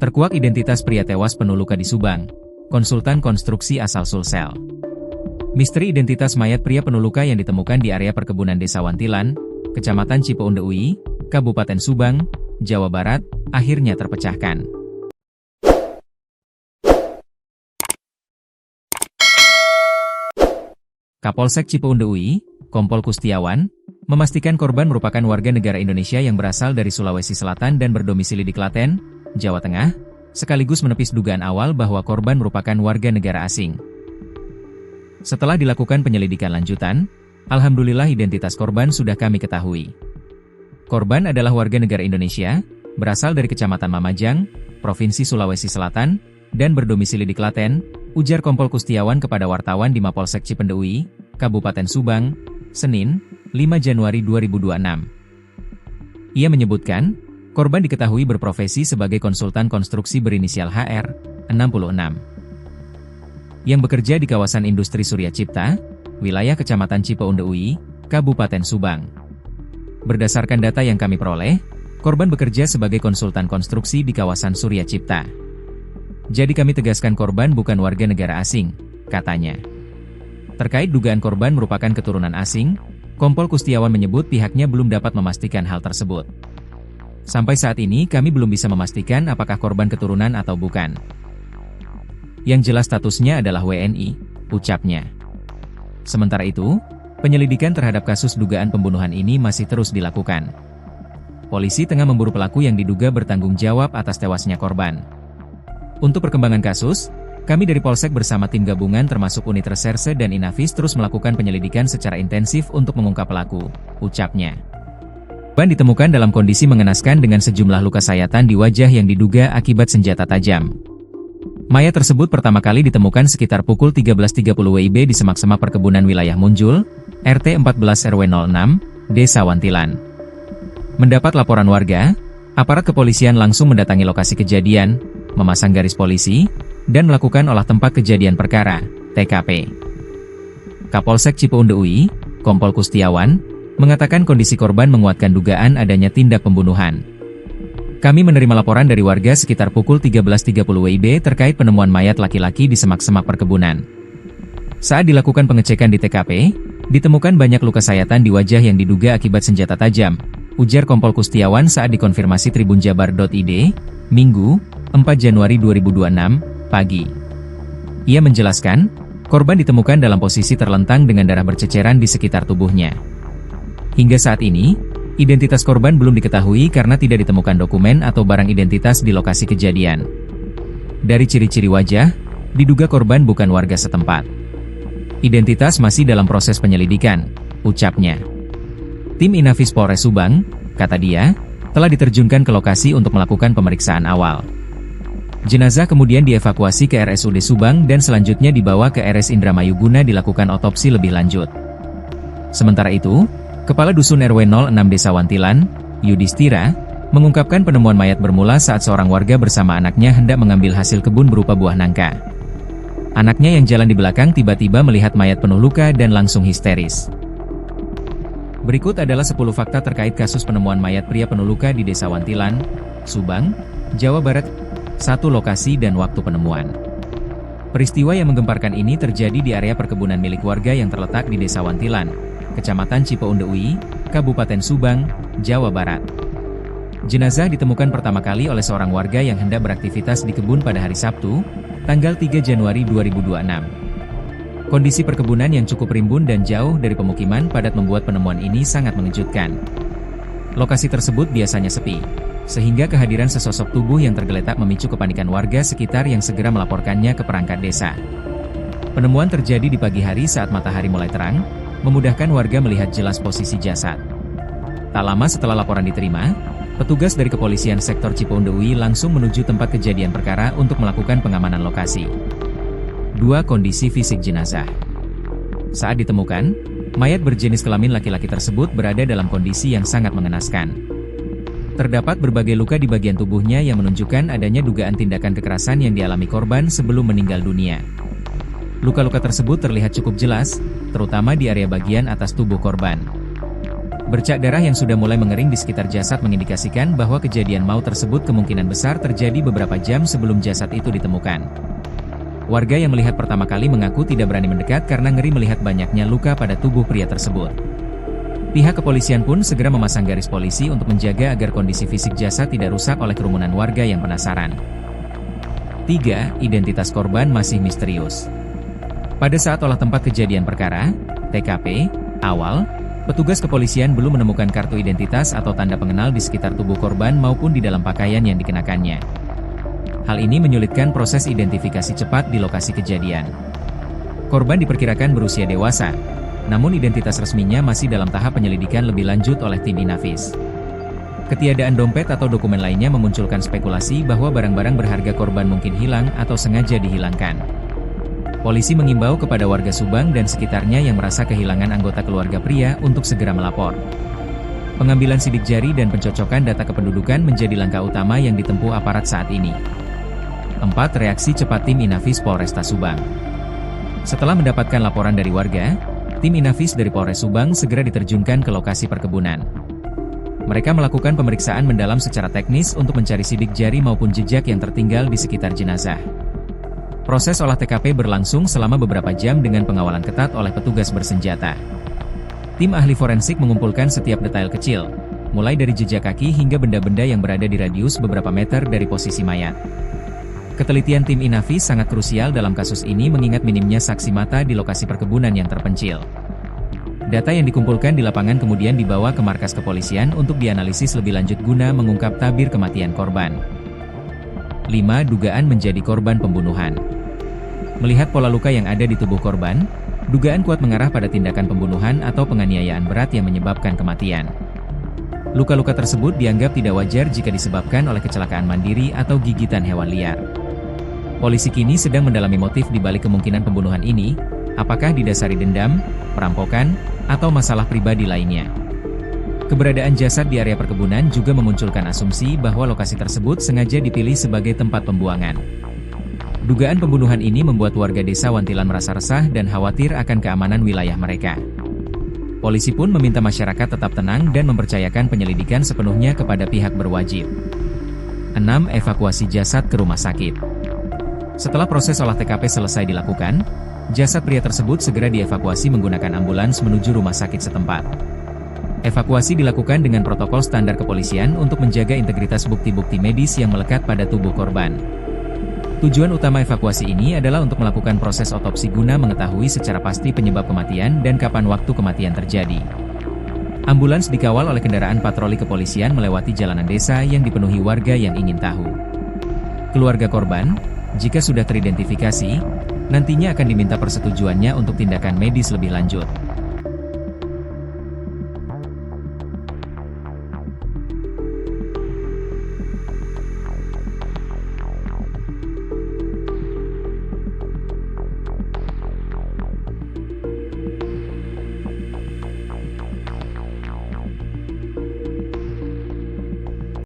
Terkuak identitas pria tewas penuh luka di Subang. Konsultan konstruksi asal Sulsel. Misteri identitas mayat pria penuh luka yang ditemukan di area perkebunan Desa Wantilan, Kecamatan Cipeunde UI, Kabupaten Subang, Jawa Barat, akhirnya terpecahkan. Kapolsek Cipeunde UI, Kompol Kustiawan, memastikan korban merupakan warga negara Indonesia yang berasal dari Sulawesi Selatan dan berdomisili di Klaten, Jawa Tengah, sekaligus menepis dugaan awal bahwa korban merupakan warga negara asing. Setelah dilakukan penyelidikan lanjutan, alhamdulillah identitas korban sudah kami ketahui. Korban adalah warga negara Indonesia, berasal dari Kecamatan Mamajang, Provinsi Sulawesi Selatan, dan berdomisili di Klaten, ujar Kompol Kustiawan kepada wartawan di Mapolsek Cipeunde UI, Kabupaten Subang, Senin, 5 Januari 2026. Ia menyebutkan, korban diketahui berprofesi sebagai konsultan konstruksi berinisial HR, 66. Yang bekerja di kawasan industri Surya Cipta, wilayah Kecamatan Cipeunde UI, Kabupaten Subang. Berdasarkan data yang kami peroleh, korban bekerja sebagai konsultan konstruksi di kawasan Surya Cipta. Jadi kami tegaskan korban bukan warga negara asing, katanya. Terkait dugaan korban merupakan keturunan asing, Kompol Kustiawan menyebut pihaknya belum dapat memastikan hal tersebut. Sampai saat ini kami belum bisa memastikan apakah korban keturunan atau bukan. Yang jelas statusnya adalah WNI, ucapnya. Sementara itu, penyelidikan terhadap kasus dugaan pembunuhan ini masih terus dilakukan. Polisi tengah memburu pelaku yang diduga bertanggung jawab atas tewasnya korban. Untuk perkembangan kasus, kami dari Polsek bersama tim gabungan termasuk unit reserse dan Inafis terus melakukan penyelidikan secara intensif untuk mengungkap pelaku, ucapnya. Korban ditemukan dalam kondisi mengenaskan dengan sejumlah luka sayatan di wajah yang diduga akibat senjata tajam. Mayat tersebut pertama kali ditemukan sekitar pukul 13.30 WIB di semak-semak perkebunan wilayah Munjul, RT 14 RW 06, Desa Wantilan. Mendapat laporan warga, aparat kepolisian langsung mendatangi lokasi kejadian, memasang garis polisi, dan melakukan olah tempat kejadian perkara, TKP. Kapolsek Cipeunde UI, Kompol Kustiawan, mengatakan kondisi korban menguatkan dugaan adanya tindak pembunuhan. Kami menerima laporan dari warga sekitar pukul 13.30 WIB terkait penemuan mayat laki-laki di semak-semak perkebunan. Saat dilakukan pengecekan di TKP, ditemukan banyak luka sayatan di wajah yang diduga akibat senjata tajam, ujar Kompol Kustiawan saat dikonfirmasi tribunjabar.id, Minggu, 4 Januari 2026, pagi. Ia menjelaskan, korban ditemukan dalam posisi terlentang dengan darah berceceran di sekitar tubuhnya. Hingga saat ini, identitas korban belum diketahui karena tidak ditemukan dokumen atau barang identitas di lokasi kejadian. Dari ciri-ciri wajah, diduga korban bukan warga setempat. Identitas masih dalam proses penyelidikan, ucapnya. Tim Inafis Polres Subang, kata dia, telah diterjunkan ke lokasi untuk melakukan pemeriksaan awal. Jenazah kemudian dievakuasi ke RSUD Subang dan selanjutnya dibawa ke RS Indramayu guna dilakukan otopsi lebih lanjut. Sementara itu, Kepala Dusun RW 06 Desa Wantilan, Yudhistira, mengungkapkan penemuan mayat bermula saat seorang warga bersama anaknya hendak mengambil hasil kebun berupa buah nangka. Anaknya yang jalan di belakang tiba-tiba melihat mayat penuh luka dan langsung histeris. Berikut adalah 10 fakta terkait kasus penemuan mayat pria penuh luka di Desa Wantilan, Subang, Jawa Barat. 1 lokasi dan waktu penemuan. Peristiwa yang menggemparkan ini terjadi di area perkebunan milik warga yang terletak di Desa Wantilan, Kecamatan Cipeunde UI, Kabupaten Subang, Jawa Barat. Jenazah ditemukan pertama kali oleh seorang warga yang hendak beraktivitas di kebun pada hari Sabtu, tanggal 3 Januari 2026. Kondisi perkebunan yang cukup rimbun dan jauh dari pemukiman padat membuat penemuan ini sangat mengejutkan. Lokasi tersebut biasanya sepi, sehingga kehadiran sesosok tubuh yang tergeletak memicu kepanikan warga sekitar yang segera melaporkannya ke perangkat desa. Penemuan terjadi di pagi hari saat matahari mulai terang, memudahkan warga melihat jelas posisi jasad. Tak lama setelah laporan diterima, petugas dari kepolisian sektor Cipeunde UI langsung menuju tempat kejadian perkara untuk melakukan pengamanan lokasi. 2. Kondisi fisik jenazah. Saat ditemukan, mayat berjenis kelamin laki-laki tersebut berada dalam kondisi yang sangat mengenaskan. Terdapat berbagai luka di bagian tubuhnya yang menunjukkan adanya dugaan tindakan kekerasan yang dialami korban sebelum meninggal dunia. Luka-luka tersebut terlihat cukup jelas, terutama di area bagian atas tubuh korban. Bercak darah yang sudah mulai mengering di sekitar jasad mengindikasikan bahwa kejadian maut tersebut kemungkinan besar terjadi beberapa jam sebelum jasad itu ditemukan. Warga yang melihat pertama kali mengaku tidak berani mendekat karena ngeri melihat banyaknya luka pada tubuh pria tersebut. Pihak kepolisian pun segera memasang garis polisi untuk menjaga agar kondisi fisik jasad tidak rusak oleh kerumunan warga yang penasaran. 3. Identitas korban masih misterius. Pada saat olah tempat kejadian perkara, TKP, awal, petugas kepolisian belum menemukan kartu identitas atau tanda pengenal di sekitar tubuh korban maupun di dalam pakaian yang dikenakannya. Hal ini menyulitkan proses identifikasi cepat di lokasi kejadian. Korban diperkirakan berusia dewasa, namun identitas resminya masih dalam tahap penyelidikan lebih lanjut oleh tim Inafis. Ketiadaan dompet atau dokumen lainnya memunculkan spekulasi bahwa barang-barang berharga korban mungkin hilang atau sengaja dihilangkan. Polisi mengimbau kepada warga Subang dan sekitarnya yang merasa kehilangan anggota keluarga pria untuk segera melapor. Pengambilan sidik jari dan pencocokan data kependudukan menjadi langkah utama yang ditempuh aparat saat ini. 4. Reaksi cepat tim Inafis Polresta Subang. Setelah mendapatkan laporan dari warga, tim Inafis dari Polres Subang segera diterjunkan ke lokasi perkebunan. Mereka melakukan pemeriksaan mendalam secara teknis untuk mencari sidik jari maupun jejak yang tertinggal di sekitar jenazah. Proses olah TKP berlangsung selama beberapa jam dengan pengawalan ketat oleh petugas bersenjata. Tim ahli forensik mengumpulkan setiap detail kecil, mulai dari jejak kaki hingga benda-benda yang berada di radius beberapa meter dari posisi mayat. Ketelitian tim Inafis sangat krusial dalam kasus ini mengingat minimnya saksi mata di lokasi perkebunan yang terpencil. Data yang dikumpulkan di lapangan kemudian dibawa ke markas kepolisian untuk dianalisis lebih lanjut guna mengungkap tabir kematian korban. 5. Dugaan menjadi korban pembunuhan. Melihat pola luka yang ada di tubuh korban, dugaan kuat mengarah pada tindakan pembunuhan atau penganiayaan berat yang menyebabkan kematian. Luka-luka tersebut dianggap tidak wajar jika disebabkan oleh kecelakaan mandiri atau gigitan hewan liar. Polisi kini sedang mendalami motif di balik kemungkinan pembunuhan ini, apakah didasari dendam, perampokan, atau masalah pribadi lainnya. Keberadaan jasad di area perkebunan juga memunculkan asumsi bahwa lokasi tersebut sengaja dipilih sebagai tempat pembuangan. Dugaan pembunuhan ini membuat warga desa Wantilan merasa resah dan khawatir akan keamanan wilayah mereka. Polisi pun meminta masyarakat tetap tenang dan mempercayakan penyelidikan sepenuhnya kepada pihak berwajib. 6. Evakuasi jasad ke rumah sakit. Setelah proses olah TKP selesai dilakukan, jasad pria tersebut segera dievakuasi menggunakan ambulans menuju rumah sakit setempat. Evakuasi dilakukan dengan protokol standar kepolisian untuk menjaga integritas bukti-bukti medis yang melekat pada tubuh korban. Tujuan utama evakuasi ini adalah untuk melakukan proses otopsi guna mengetahui secara pasti penyebab kematian dan kapan waktu kematian terjadi. Ambulans dikawal oleh kendaraan patroli kepolisian melewati jalanan desa yang dipenuhi warga yang ingin tahu. Keluarga korban, jika sudah teridentifikasi, nantinya akan diminta persetujuannya untuk tindakan medis lebih lanjut.